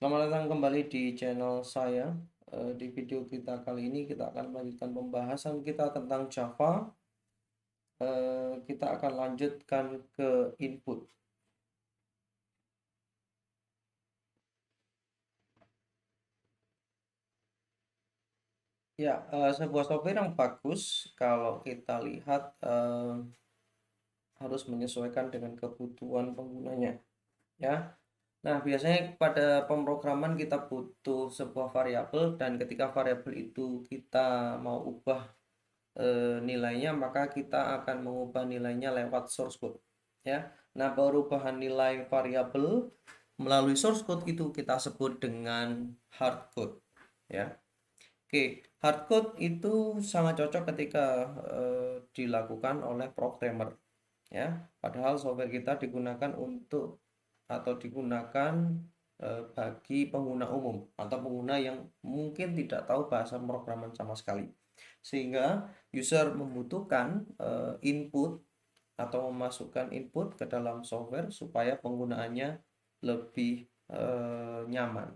Selamat datang kembali di channel saya. Di video kita kali ini kita akan melanjutkan pembahasan kita tentang Java. Kita akan lanjutkan ke input. Ya, sebuah software yang bagus kalau kita lihat harus menyesuaikan dengan kebutuhan penggunanya. Ya, nah biasanya pada pemrograman kita butuh sebuah variabel dan ketika variabel itu kita mau ubah nilainya, maka kita akan mengubah nilainya lewat source code ya. Nah, perubahan nilai variabel melalui source code itu kita sebut dengan hard code ya. Oke, hard code itu sangat cocok ketika dilakukan oleh programmer ya. Padahal software kita digunakan untuk atau digunakan bagi pengguna umum atau pengguna yang mungkin tidak tahu bahasa pemrograman sama sekali. Sehingga user membutuhkan input atau memasukkan input ke dalam software supaya penggunaannya lebih nyaman.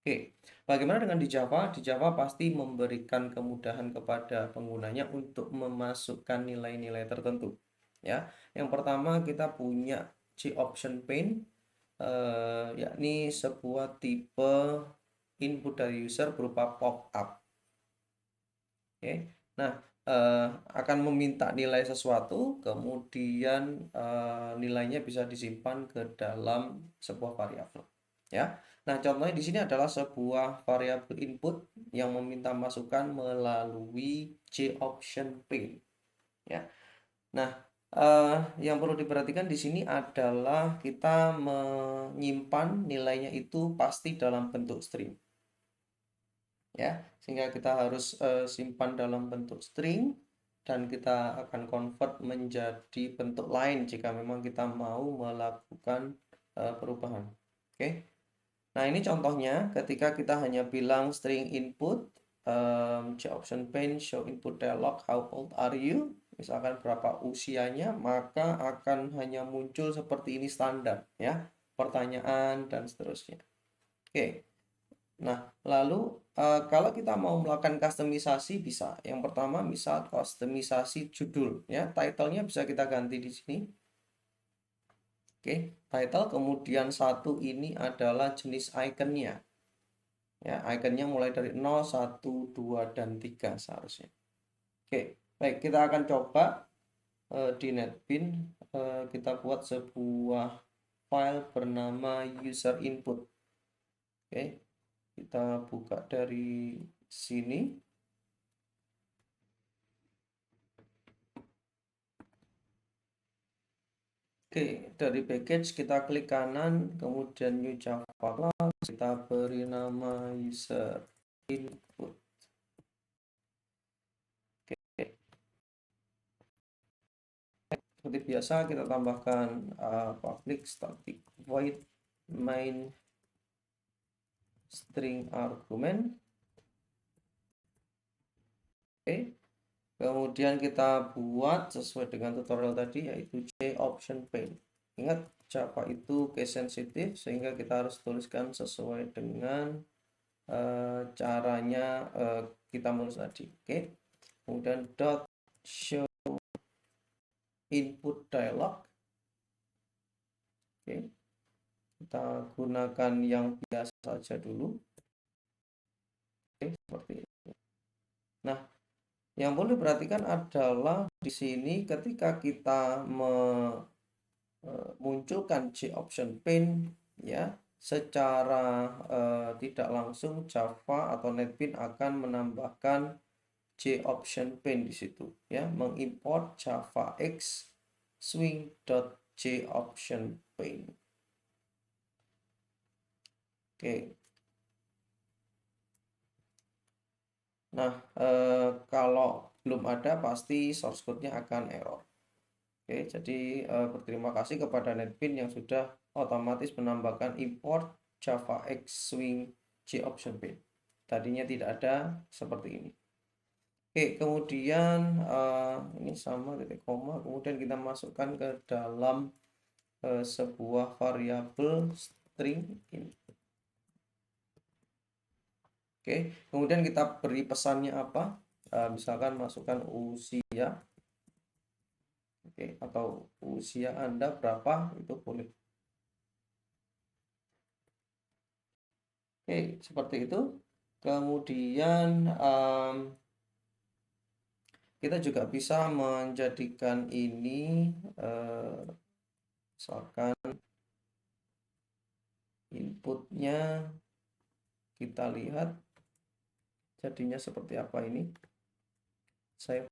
Oke, bagaimana dengan di Java? Di Java pasti memberikan kemudahan kepada penggunanya untuk memasukkan nilai-nilai tertentu. Ya, yang pertama kita punya JOption pane, yakni sebuah tipe input dari user berupa pop-up. Oke, nah akan meminta nilai sesuatu, kemudian nilainya bisa disimpan ke dalam sebuah variabel. Ya, nah contohnya di sini adalah sebuah variabel input yang meminta masukan melalui JOption pane. Ya, nah yang perlu diperhatikan di sini adalah kita menyimpan nilainya itu pasti dalam bentuk string. Ya, sehingga kita harus simpan dalam bentuk string dan kita akan convert menjadi bentuk lain jika memang kita mau melakukan perubahan. Oke. Nah, ini contohnya ketika kita hanya bilang string input JOption pane show input dialog how old are you, misalkan berapa usianya, maka akan hanya muncul seperti ini standar ya, pertanyaan dan seterusnya. Oke. Nah, lalu kalau kita mau melakukan customisasi bisa. Yang pertama misal customisasi judul ya, title-nya bisa kita ganti di sini. Oke, title kemudian satu ini adalah jenis ikonnya. Ya, ikonnya mulai dari 0, 1, 2 dan 3 seharusnya. Oke, baik kita akan coba di NetBeans kita buat sebuah file bernama user input. Oke. Kita buka dari sini. Oke, dari package kita klik kanan, kemudian new Java class, kita beri nama user input. Oke. Seperti biasa kita tambahkan public static void main string argument. Oke. Kemudian kita buat sesuai dengan tutorial tadi yaitu JOption pane. Ingat Java itu case sensitive sehingga kita harus tuliskan sesuai dengan caranya kita menulis tadi. Oke. Kemudian dot show input dialog. Oke. Kita gunakan yang biasa saja dulu. Oke, seperti ini. Nah, yang perlu diperhatikan adalah di sini ketika kita munculkan JOption pane ya, secara tidak langsung Java atau NetBeans akan menambahkan JOption pane di situ ya, mengimport JavaX swing.joption pane. Oke. Nah, kalau belum ada pasti source code-nya akan error. Oke, jadi berterima kasih kepada NetBeans yang sudah otomatis menambahkan import JavaX swing JOption pane. Tadinya tidak ada seperti ini. Oke, kemudian ini sama titik koma, kemudian kita masukkan ke dalam sebuah variabel string input. Oke, kemudian kita beri pesannya apa? Misalkan masukkan usia, oke, atau usia Anda berapa, itu boleh. Oke, seperti itu. Kemudian kita juga bisa menjadikan ini misalkan inputnya kita lihat jadinya seperti apa ini. Saya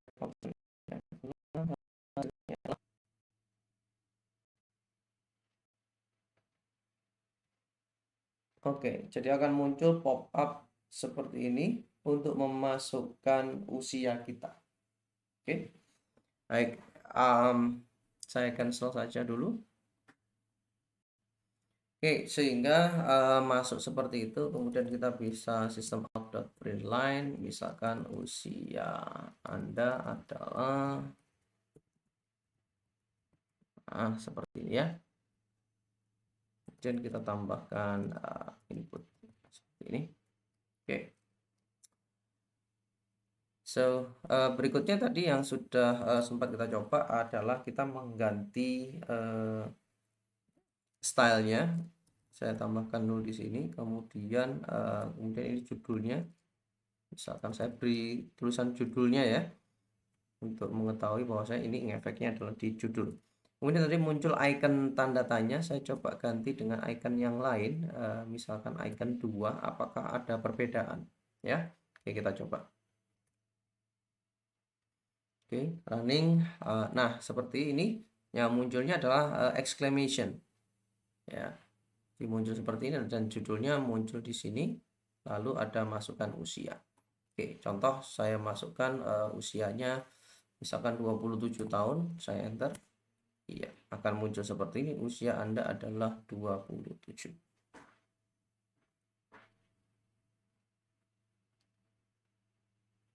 Oke, jadi akan muncul pop-up seperti ini untuk memasukkan usia kita. Oke, baik. Saya cancel saja dulu. Oke, sehingga masuk seperti itu. Kemudian kita bisa sistem out.println, misalkan usia Anda adalah seperti ini ya. Kemudian kita tambahkan input seperti ini. Oke. So, berikutnya tadi yang sudah sempat kita coba adalah kita mengganti stylenya. Saya tambahkan 0 di sini, kemudian ini judulnya. Misalkan saya beri tulisan judulnya ya, untuk mengetahui bahwa saya ini ngefeknya adalah di judul. Kemudian tadi muncul icon tanda tanya, saya coba ganti dengan icon yang lain, misalkan icon 2, apakah ada perbedaan ya. Oke, kita coba. Oke, running. Nah, seperti ini yang munculnya adalah exclamation ya. Jadi muncul seperti ini dan judulnya muncul di sini, lalu ada masukkan usia. Oke, contoh saya masukkan usianya misalkan 27 tahun, saya enter. Iya, akan muncul seperti ini, usia Anda adalah 27.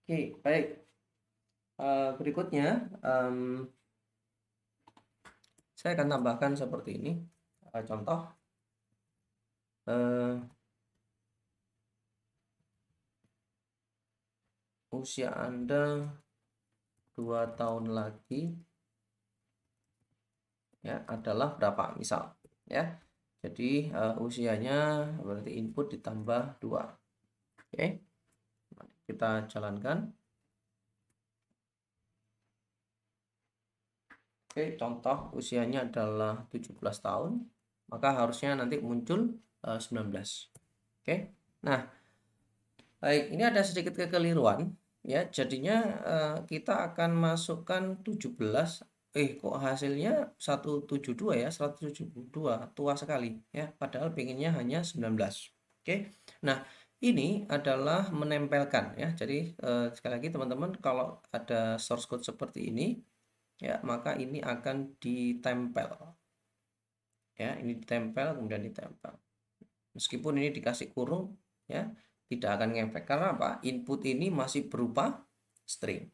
Oke, baik. Berikutnya, saya akan tambahkan seperti ini. Contoh, usia Anda 2 tahun lagi ya adalah berapa misal ya. Jadi usianya berarti input ditambah 2. Oke, kita jalankan. Oke, contoh usianya adalah 17 tahun, maka harusnya nanti muncul 19. Oke, nah baik, ini ada sedikit kekeliruan ya, jadinya kita akan masukkan 17, kok hasilnya 172 ya, 172, tua sekali ya, padahal pengennya hanya 19. Oke, nah ini adalah menempelkan ya, jadi sekali lagi teman-teman, kalau ada source code seperti ini ya, maka ini akan ditempel ya, ini ditempel kemudian ditempel, meskipun ini dikasih kurung ya, tidak akan ngefek. Karena apa? Input ini masih berupa string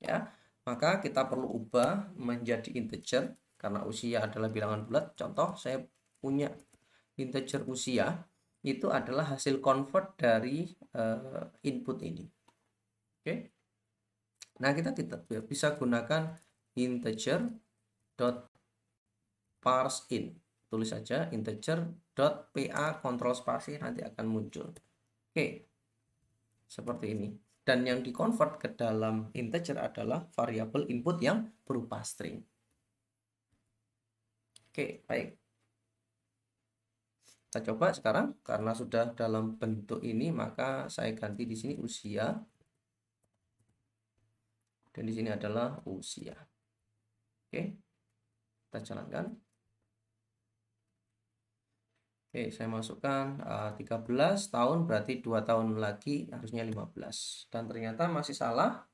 ya, maka kita perlu ubah menjadi integer karena usia adalah bilangan bulat. Contoh, saya punya integer usia, itu adalah hasil convert dari input ini. Oke, nah kita bisa gunakan integer dot parse in, tulis saja integer dot pa kontrol spasi, nanti akan muncul. Oke, seperti ini. Dan yang dikonvert ke dalam integer adalah variabel input yang berupa string. Oke, baik. Kita coba sekarang, karena sudah dalam bentuk ini, maka saya ganti di sini usia. Dan di sini adalah usia. Oke, kita jalankan. Oke, saya masukkan 13 tahun, berarti 2 tahun lagi harusnya 15. Dan ternyata masih salah,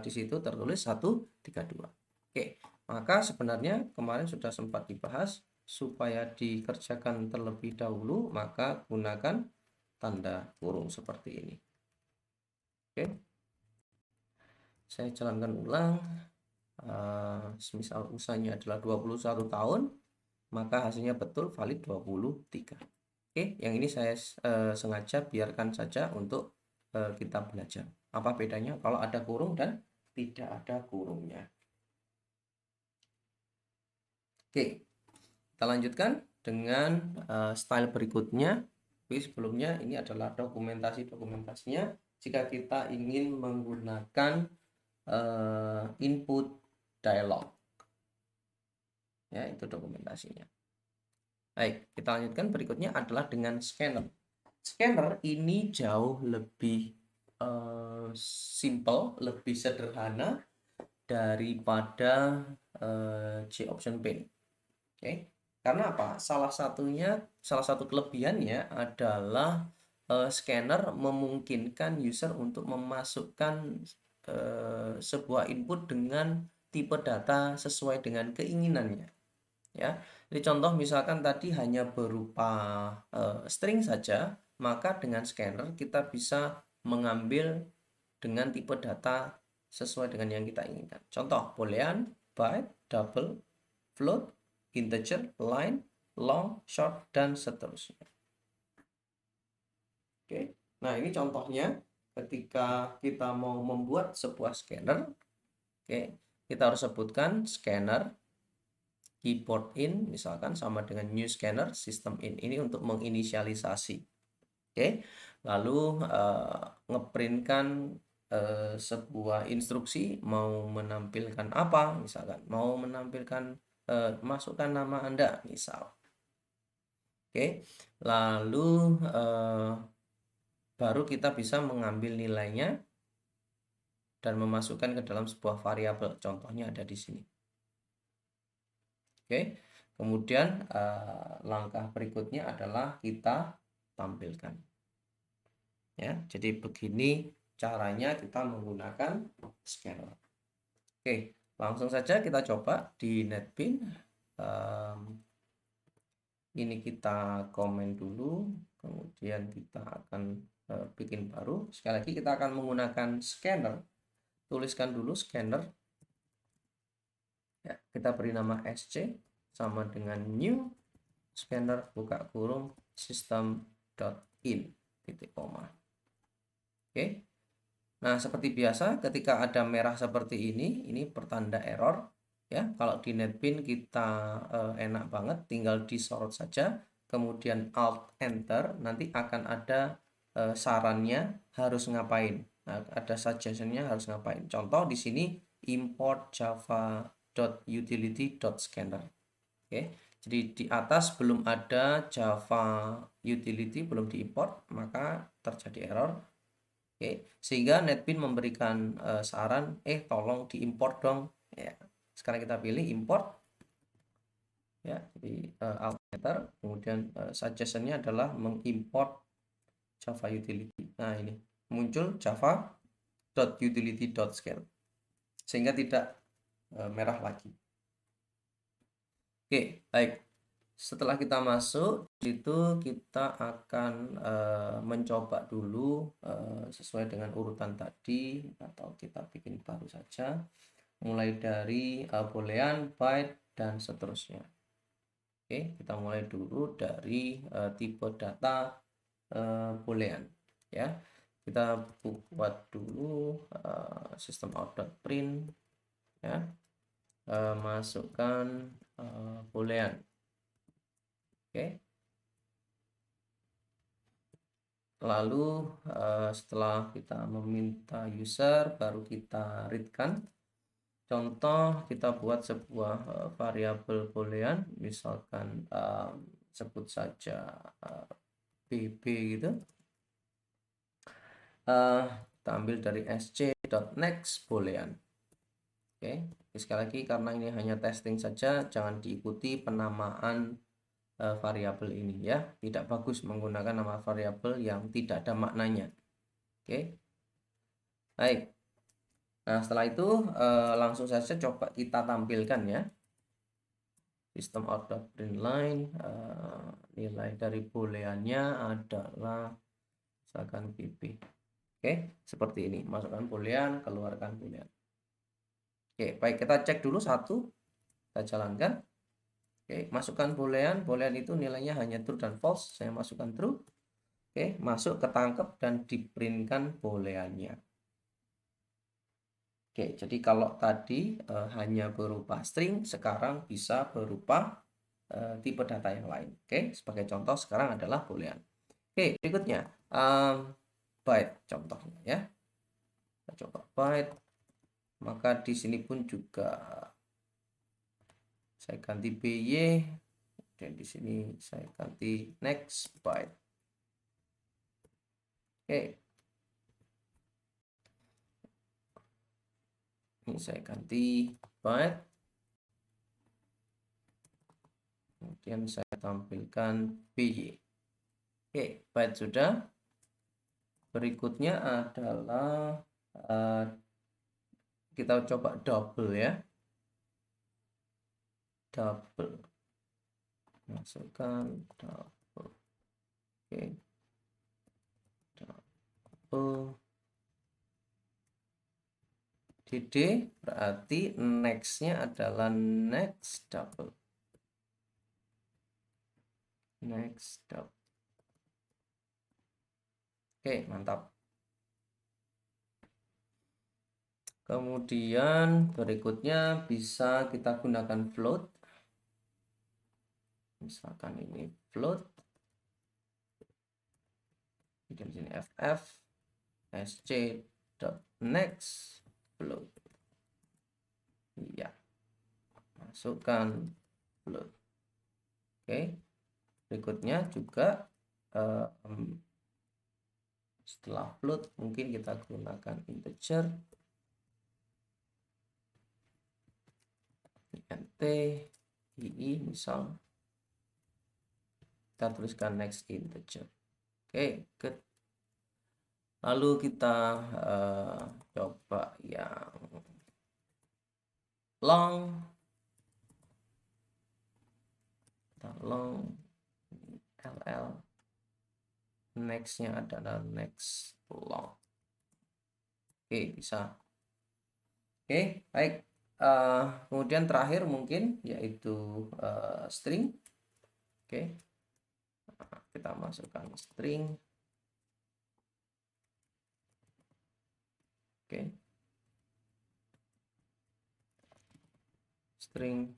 di situ tertulis 132. Oke, maka sebenarnya kemarin sudah sempat dibahas, supaya dikerjakan terlebih dahulu, maka gunakan tanda kurung seperti ini. Oke, saya jalankan ulang. Misal usianya adalah 21 tahun, maka hasilnya betul valid 23. Oke, yang ini saya sengaja biarkan saja untuk kita belajar. Apa bedanya kalau ada kurung dan tidak ada kurungnya. Oke, kita lanjutkan dengan style berikutnya. Tapi sebelumnya ini adalah dokumentasinya. Jika kita ingin menggunakan input dialog, ya itu dokumentasinya. Baik, kita lanjutkan. Berikutnya adalah dengan scanner. Scanner ini jauh lebih simple, lebih sederhana daripada J-Option Pane. Oke. Karena apa? Salah satu kelebihannya adalah scanner memungkinkan user untuk memasukkan sebuah input dengan tipe data sesuai dengan keinginannya. Ya, jadi contoh misalkan tadi hanya berupa string saja, maka dengan scanner kita bisa mengambil dengan tipe data sesuai dengan yang kita inginkan. Contoh boolean, byte, double, float, integer, line, long, short, dan seterusnya. Oke, nah ini contohnya ketika kita mau membuat sebuah scanner. Oke, kita harus sebutkan scanner keyboard in misalkan sama dengan new scanner system in, ini untuk menginisialisasi. Oke, lalu ngeprintkan sebuah instruksi mau menampilkan apa, misalkan mau menampilkan masukkan nama Anda misal. Oke, lalu baru kita bisa mengambil nilainya dan memasukkan ke dalam sebuah variabel, contohnya ada di sini. Oke, kemudian langkah berikutnya adalah kita tampilkan. Ya, jadi begini caranya kita menggunakan scanner. Oke, langsung saja kita coba di NetBeans. Ini kita komen dulu, kemudian kita akan bikin baru. Sekali lagi kita akan menggunakan scanner. Tuliskan dulu scanner. Ya, kita beri nama SC sama dengan new scanner buka kurung system.in titik koma. Oke. Nah, seperti biasa ketika ada merah seperti ini pertanda error ya. Kalau di NetBeans kita enak banget tinggal disorot saja, kemudian alt enter, nanti akan ada sarannya harus ngapain. Nah, ada suggestionnya harus ngapain. Contoh di sini import java.utility.scanner. Oke. Jadi di atas belum ada Java utility, belum diimport, maka terjadi error. Oke, sehingga NetBeans memberikan saran, tolong diimport dong. Ya, sekarang kita pilih import. Ya, jadi alt enter, kemudian suggestionnya adalah mengimport Java utility. Nah, ini muncul java.utility.scale, sehingga tidak merah lagi. Oke, baik. Setelah kita masuk itu kita akan mencoba dulu sesuai dengan urutan tadi, atau kita bikin baru saja, mulai dari boolean, byte, dan seterusnya. Oke, kita mulai dulu dari tipe data boolean ya. Kita buat dulu system out.print ya, masukkan boolean. Oke. Lalu setelah kita meminta user, baru kita read-kan. Contoh kita buat sebuah variabel boolean, misalkan sebut saja bb gitu. Kita ambil dari sc.next boolean. Oke, sekali lagi karena ini hanya testing saja, jangan diikuti penamaan variabel ini ya. Tidak bagus menggunakan nama variabel yang tidak ada maknanya. Oke. Baik. Nah, setelah itu langsung saja coba kita tampilkan ya. System out.println, nilai dari booleannya adalah misalkan bb. Oke, seperti ini. Masukkan boolean, keluarkan boolean. Oke, baik, kita cek dulu satu. Kita jalankan. Oke, masukkan boolean. Boolean itu nilainya hanya true dan false. Saya masukkan true. Oke, masuk ketangkep dan diprintkan booleannya. Oke, jadi kalau tadi hanya berupa string, sekarang bisa berupa tipe data yang lain. Oke, sebagai contoh sekarang adalah boolean. Oke, berikutnya byte contohnya ya. Kita coba byte. Maka di sini pun juga saya ganti by, dan di sini saya ganti next byte. Oke. Ini saya ganti byte. Kemudian saya tampilkan by. Oke, byte sudah. Berikutnya adalah kita coba double ya. Double. Masukkan double. Oke. Double. DD berarti next-nya adalah next double. Next double. Oke, mantap. Kemudian berikutnya bisa kita gunakan float. Misalkan ini float. Di sini ff sc.next float. Ya. Masukkan float. Oke. Berikutnya juga setelah float mungkin kita gunakan integer. int ii misal. Kita tuliskan next integer. Oke, good. Lalu kita coba yang long. Kita long ll. Next-nya adalah next long. Oke, bisa. Oke, baik. Kemudian terakhir mungkin yaitu string. Oke. Kita masukkan string. Oke. String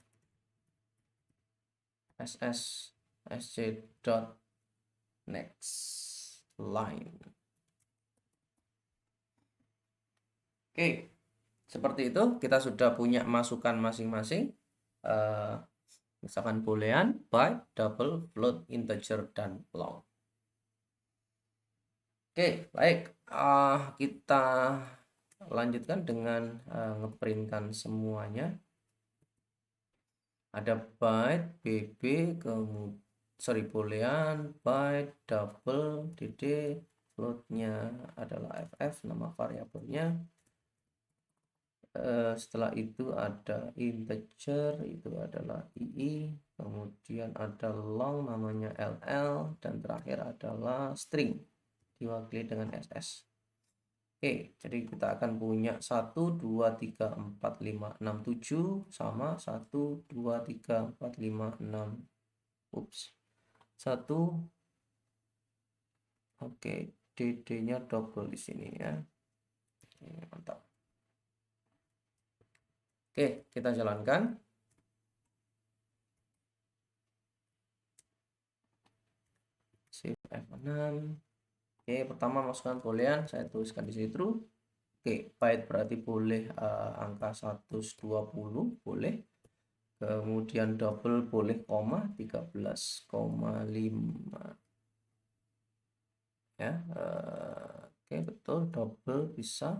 ss sc dot next line. Oke, seperti itu kita sudah punya masukan masing-masing. Misalkan boolean, byte, double, float, integer, dan long. Oke, baik. Kita lanjutkan dengan ngeprintkan semuanya. Ada byte, bb, kemudian boolean, byte, double, dd, floatnya adalah ff, nama variabelnya. Setelah itu ada integer, itu adalah ii, kemudian ada long namanya ll, dan terakhir adalah string diwakili dengan ss. Oke, jadi kita akan punya 1 2 3 4 5 6 7 sama 1 2 3 4 5 6 1. Oke, dd-nya double di sini ya. Mantap. Oke, kita jalankan. Save F6. Oke, pertama masukkan boolean, saya tuliskan di sini true. Oke, byte berarti boleh angka 120, boleh. Kemudian double boleh koma 13,5. Ya, oke betul, double bisa.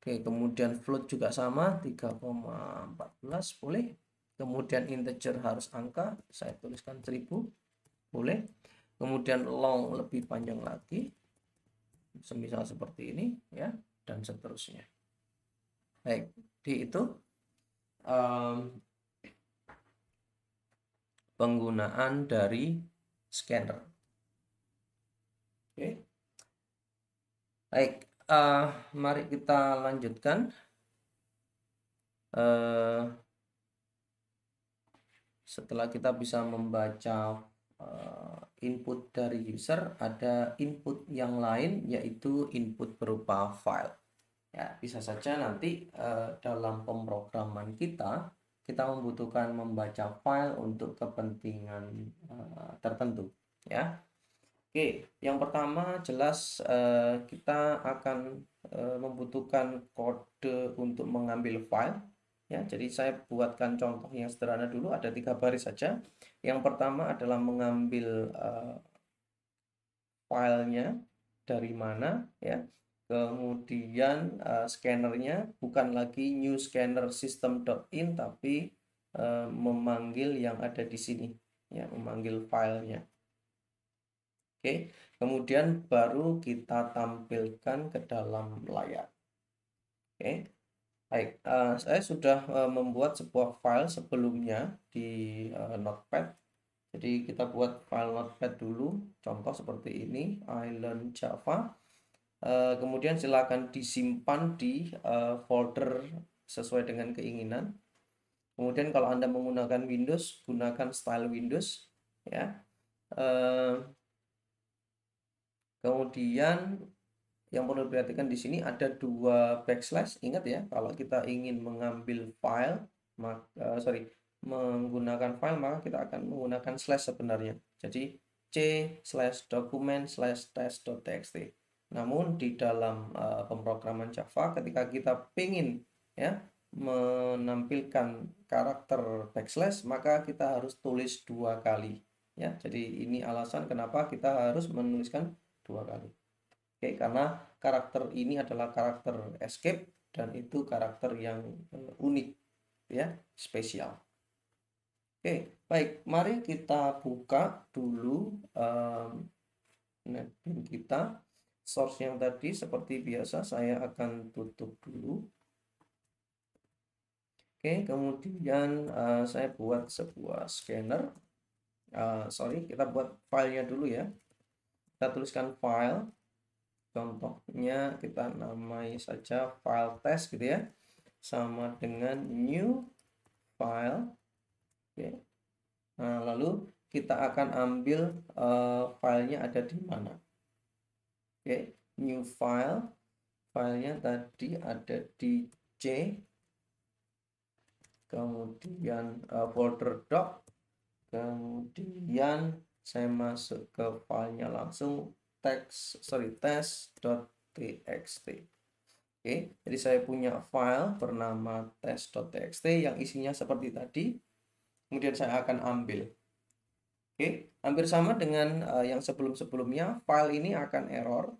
Oke, kemudian float juga sama 3,14 boleh. Kemudian integer harus angka, saya tuliskan 1000 boleh. Kemudian long lebih panjang lagi, semisal seperti ini ya, dan seterusnya. Baik, di itu penggunaan dari scanner. Oke, baik. Mari kita lanjutkan. setelah kita bisa membaca input dari user, ada input yang lain yaitu input berupa file. Ya, bisa saja nanti dalam pemrograman kita membutuhkan membaca file untuk kepentingan tertentu, ya. Oke, yang pertama jelas kita akan membutuhkan kode untuk mengambil file. Ya, jadi saya buatkan contoh yang sederhana dulu, ada 3 baris saja. Yang pertama adalah mengambil filenya dari mana, ya. Kemudian scannernya bukan lagi new scanner system.in, tapi memanggil yang ada di sini, ya, memanggil filenya. Oke, kemudian baru kita tampilkan ke dalam layar. Oke. Baik, saya sudah membuat sebuah file sebelumnya di Notepad. Jadi kita buat file Notepad dulu, contoh seperti ini, Island Java. Kemudian silakan disimpan di folder sesuai dengan keinginan. Kemudian kalau Anda menggunakan Windows, gunakan style Windows, ya. Kemudian yang perlu diperhatikan di sini ada 2 backslash. Ingat ya, kalau kita ingin mengambil file, menggunakan file, maka kita akan menggunakan slash sebenarnya. Jadi c/document/test.txt. Namun di dalam pemrograman Java, ketika kita ingin, ya, menampilkan karakter backslash, maka kita harus tulis 2 kali. Ya, jadi ini alasan kenapa kita harus menuliskan 2 kali. Oke, karena karakter ini adalah karakter escape dan itu karakter yang unik, ya, spesial. Oke, baik, mari kita buka dulu NetBeans kita. Source yang tadi seperti biasa saya akan tutup dulu. Oke, kemudian saya buat sebuah scanner. Kita buat filenya dulu ya. Kita tuliskan file. Contohnya kita namai saja file test gitu ya, sama dengan new file. Oke. Nah, lalu kita akan ambil filenya ada di mana. Oke, new file, filenya tadi ada di C, kemudian folder doc, kemudian saya masuk ke filenya langsung test.txt. Oke, jadi saya punya file bernama test.txt yang isinya seperti tadi. Kemudian saya akan ambil. Oke, hampir sama dengan yang sebelum-sebelumnya. File ini akan error,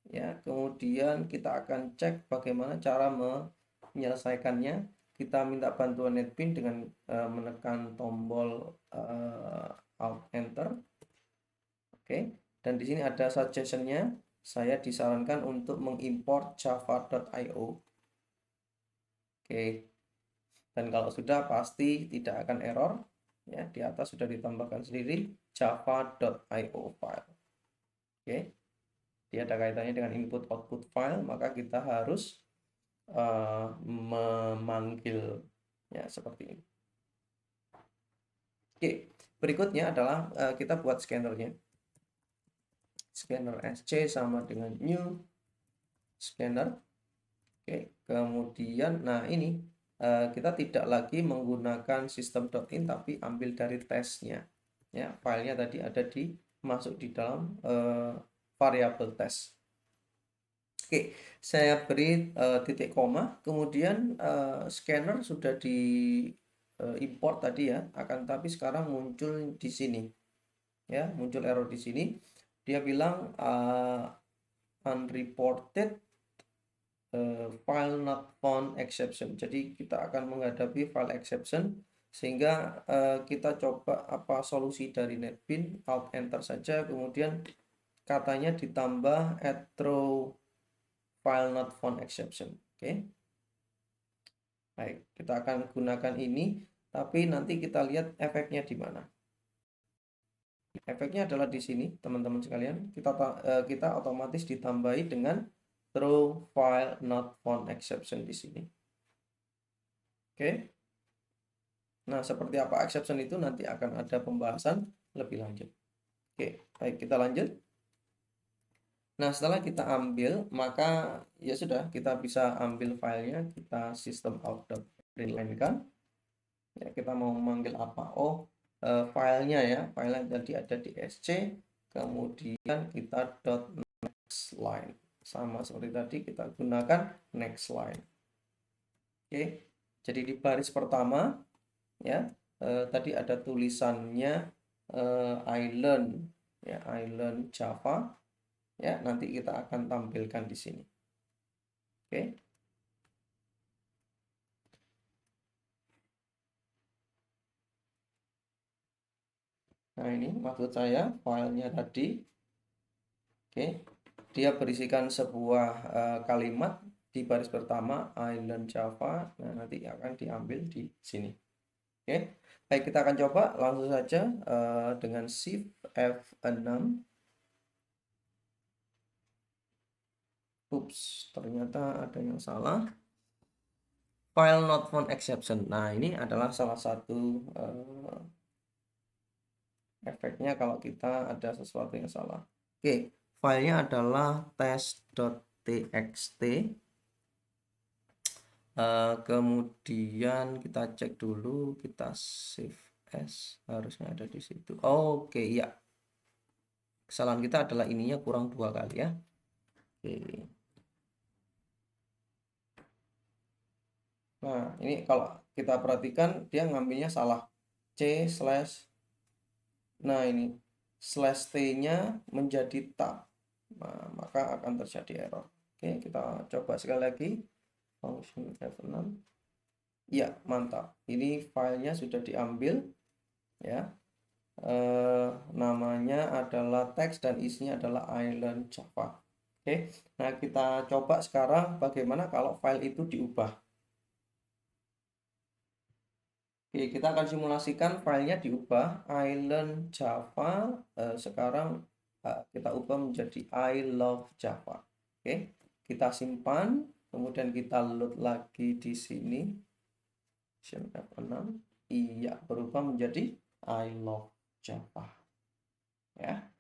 ya. Kemudian kita akan cek bagaimana cara menyelesaikannya. Kita minta bantuan NetBeans dengan menekan tombol Alt Enter. Oke. Dan di sini ada suggestion-nya, saya disarankan untuk mengimport java.io. Oke. Dan kalau sudah pasti tidak akan error, ya. Di atas sudah ditambahkan sendiri java.io file. Oke. Dia ada kaitannya dengan input output file, maka kita harus memanggil, ya, seperti ini. Oke, berikutnya adalah kita buat scannernya. Scanner SC sama dengan new scanner. Oke, kemudian nah ini kita tidak lagi menggunakan system.in tapi ambil dari tesnya. Ya, filenya tadi ada masuk di dalam variabel test. Oke, saya beri titik koma, kemudian scanner sudah di import tadi ya, akan tapi sekarang muncul di sini. Ya, muncul error di sini. Dia bilang unreported file not found exception. Jadi kita akan menghadapi file exception, sehingga kita coba apa solusi dari NetBeans, Alt Enter saja, kemudian katanya ditambah add throw file not found exception. Oke. Baik, kita akan gunakan ini, tapi nanti kita lihat efeknya di mana. Efeknya adalah di sini, teman-teman sekalian. Kita otomatis ditambahi dengan throw file not found exception di sini. Oke. Nah, seperti apa exception itu nanti akan ada pembahasan lebih lanjut. Oke, baik kita lanjut. Nah, setelah kita ambil, maka ya sudah, kita bisa ambil filenya, kita system out.println kan. Ya, kita mau memanggil apa? Oh, filenya ya, filenya tadi ada di SC, kemudian kita next line. Sama seperti tadi, kita gunakan next line. Oke, jadi di baris pertama, ya, tadi ada tulisannya island, ya, island Java. Ya, nanti kita akan tampilkan di sini. Oke. Nah, ini maksud saya filenya tadi. Oke. Dia berisikan sebuah kalimat di baris pertama island Java. Nah, nanti akan diambil di sini. Oke. Baik, kita akan coba langsung saja dengan Shift F6. Ups, ternyata ada yang salah. File not found exception. Nah, ini adalah salah satu efeknya kalau kita ada sesuatu yang salah. Oke, filenya adalah test.txt. Kemudian kita cek dulu, kita save as, harusnya ada di situ. Oke, ya. Kesalahan kita adalah ininya kurang 2 kali ya. Oke. Nah, ini kalau kita perhatikan dia ngambilnya salah. C slash, nah ini slash T-nya menjadi tab. Nah, maka akan terjadi error. Oke, kita coba sekali lagi. Function F6. Ya, mantap. Ini filenya sudah diambil. Ya. Namanya adalah teks dan isinya adalah island Java. Oke. Nah, kita coba sekarang bagaimana kalau file itu diubah. Oke, kita akan simulasikan filenya diubah island Java. Sekarang kita ubah menjadi I love Java. Oke, kita simpan, kemudian kita load lagi di sini. F6. Iya, berubah menjadi I love Java. Ya.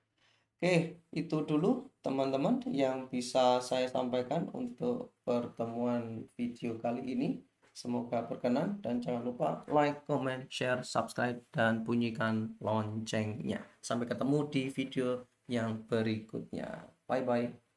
Oke, itu dulu teman-teman yang bisa saya sampaikan untuk pertemuan video kali ini. Semoga berkenan dan jangan lupa like, comment, share, subscribe, dan bunyikan loncengnya. Sampai ketemu di video yang berikutnya. Bye-bye.